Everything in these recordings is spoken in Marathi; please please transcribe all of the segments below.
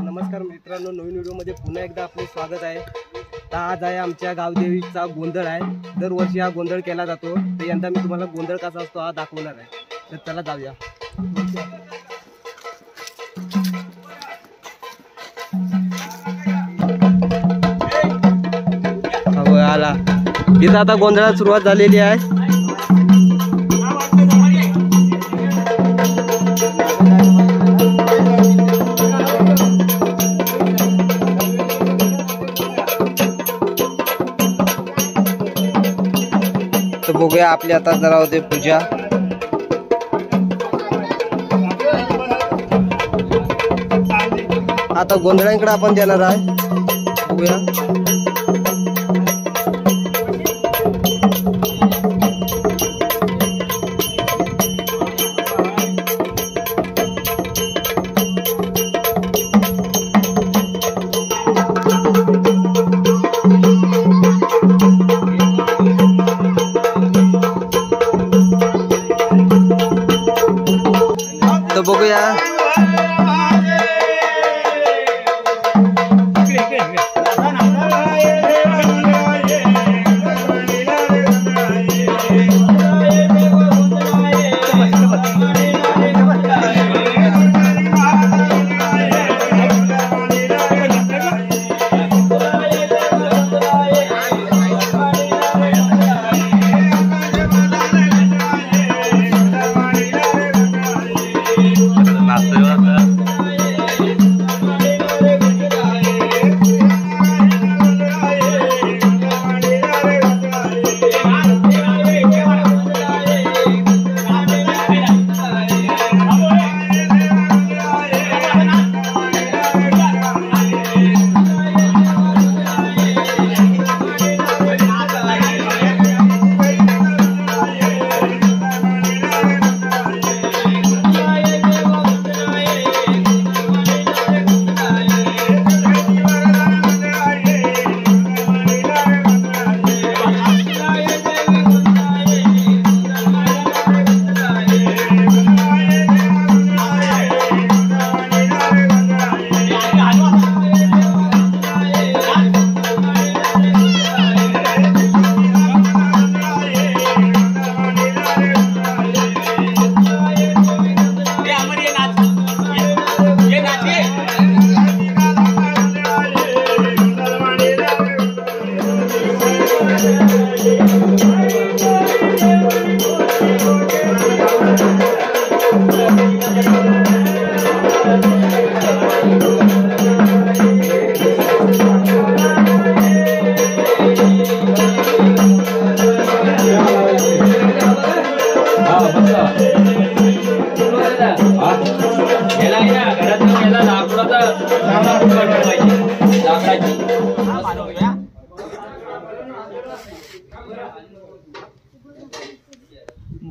नमस्कार मित्रांनो, नवीन व्हिडिओमध्ये पुन्हा एकदा आपले स्वागत आहे। तर आज आहे आमच्या गावदेवीचा गोंधळ आहे। दरवर्षी हा गोंधळ केला जातो, तर यंदा मी तुम्हाला गोंधळ कसा असतो हा दाखवणार आहे। तर चला जाऊया। आला इथं आता गोंधळाला सुरुवात झालेली आहे। तर बघूया आपली आता जरा होते पूजा। आता गोंधळांकडे आपण देणार आहे, बघूया। तो बघूया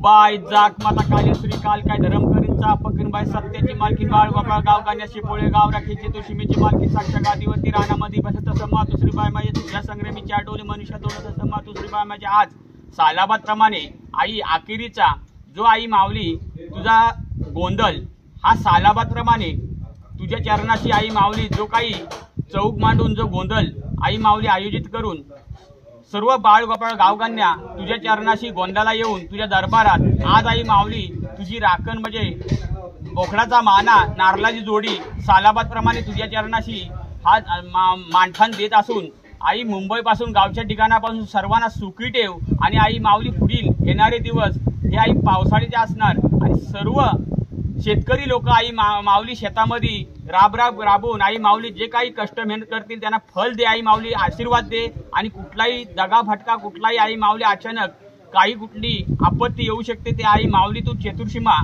बाय जात माता कालेश्वरी काल काय धरम करींचा पकन बाय सत्याची मालकी बाळ बाबा गाव गाण्याची पोळे गाव राखीची तुशिमीची मालकी साक्षा गादीवरती रानामध्ये बसत समा दुसरी बाय माझे तुझ्या संग्रामीची आठवली मनुष्य तोडत समा दुसरी बाय माझे आज सालाबाद प्रमाणे आई आखिरीचा जो आई माऊली तुझा गोंधळ हा सालाबाद प्रमाणे तुझ्या चरणाशी आई माऊली जो काही चौक मांडून जो गोंधळ आई माऊली आयोजित करून सर्व बाळ गोपाळ गावगान्या तुझ्या चरणाशी गोंधळाला येऊन तुझ्या दरबारात आज आई माऊली तुझी राखण म्हणजे बोकडाचा माना नारळाची जोडी सालाबाद प्रमाणे तुझ्या चरणाशी हा मानठाण देत असून आई मुंबईपासून गावच्या ठिकाणापासून सर्वांना सुखी ठेव आणि आई माऊली पुढील येणारे दिवस हे आई पावसाळ्याचे असणार आणि सर्व शेतकरी लोक आई माऊली शेतामध्ये राबून आई माऊली जे काही कष्ट मेहनत करतील त्यांना फल दे आई माऊली, आशीर्वाद दे आणि कुठलाही दगा फटका कुठलाही आई माऊली अचानक काही कुठली आपत्ती येऊ शकते ते आई माऊली तू चतुर्सीमा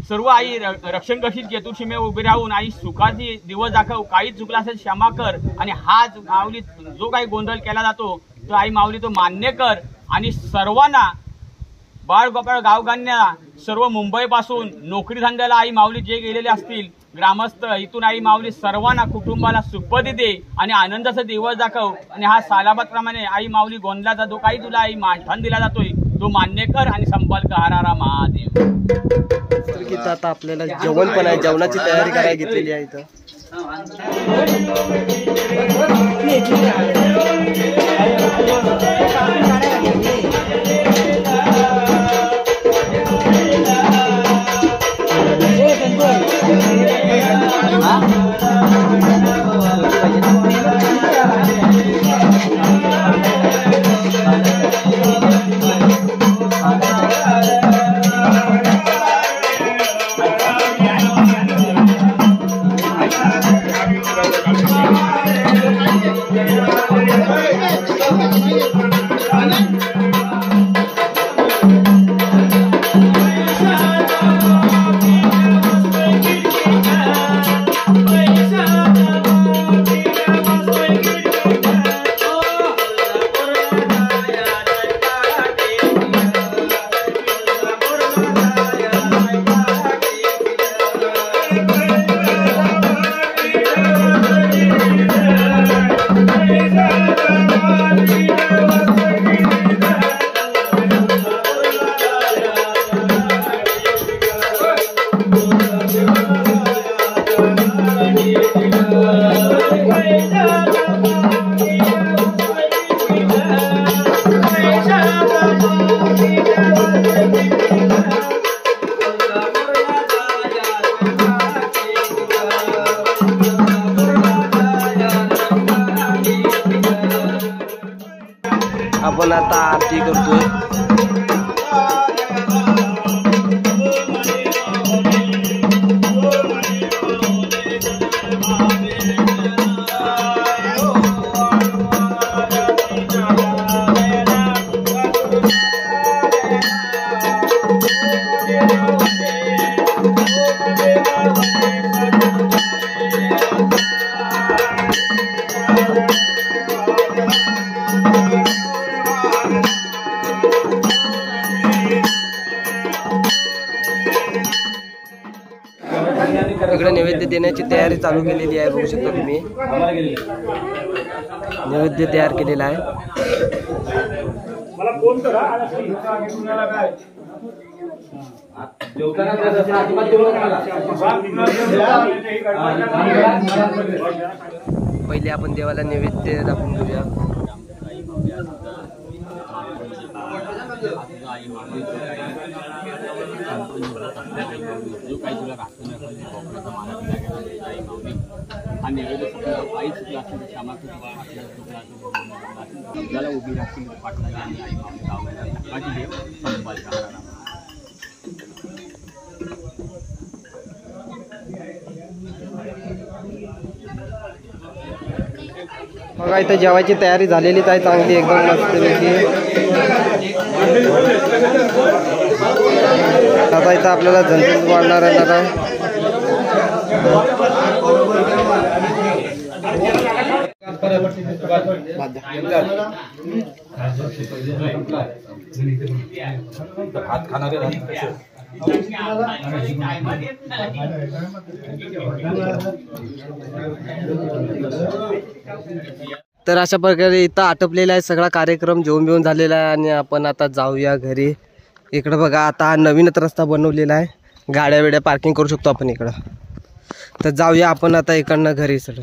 सर्व आई रक्षण कशीत चतुर्शीमे उभी राहून आई सुखाची दिवस दाखव, काही चुकला असेल क्षमा कर आणि हा माऊली जो काही गोंधळ केला जातो तो आई माऊली तो मान्य कर आणि सर्वांना बाळगोपाळ गावगान्या सर्व मुंबईपासून नोकरी धंद्याला आई माऊली जे गेलेले असतील ग्रामस्थ इथून आई माऊली सर्वांना कुटुंबाला सुखपदी दे आणि आनंदाचा दिवस दाखव आणि हा सालाबादप्रमाणे आई माऊली गोंधळाचा जो काही तुला आई मानधन दिला जातोय तो मान्य कर आणि संपर्क हरारा महादेव. तर आता आपल्याला जेवण पण आहे, जेवणाची तयारी करायला घेतलेली आहे इथं. आपण आता आरती करतोय. इकडे नैवेद्य देण्याची तयारी चालू केलेली आहे, बघू शकता तुम्ही. नैवेद्य तयार केलेला आहे. पहिले आपण देवाला नैवेद्य दाखवून घेऊया. जो काही तुला राखून हा नैवेद्य आई चुकला असेल तर क्षमा कर, आपल्याला उभी राखतील पाठला आणि आई माऊली गावाला देव संपर्क हरारा. बघा इथं जेवायची तयारी झालेलीच आहे चांगली एकदम मस्तपैकी. आता इथं आपल्याला झणझणीत वाढणार येणार आहे. भात खाणारे तर अशा प्रकारे इथं आटपलेला आहे सगळा कार्यक्रम, जेवण बिवून झालेला आहे आणि आपण आता जाऊया घरी. इकडं बघा आता नवीनच रस्ता बनवलेला आहे, गाड्या वेड्या पार्किंग करू शकतो आपण इकडं. तर जाऊया आपण आता इकडनं घरी सगळं.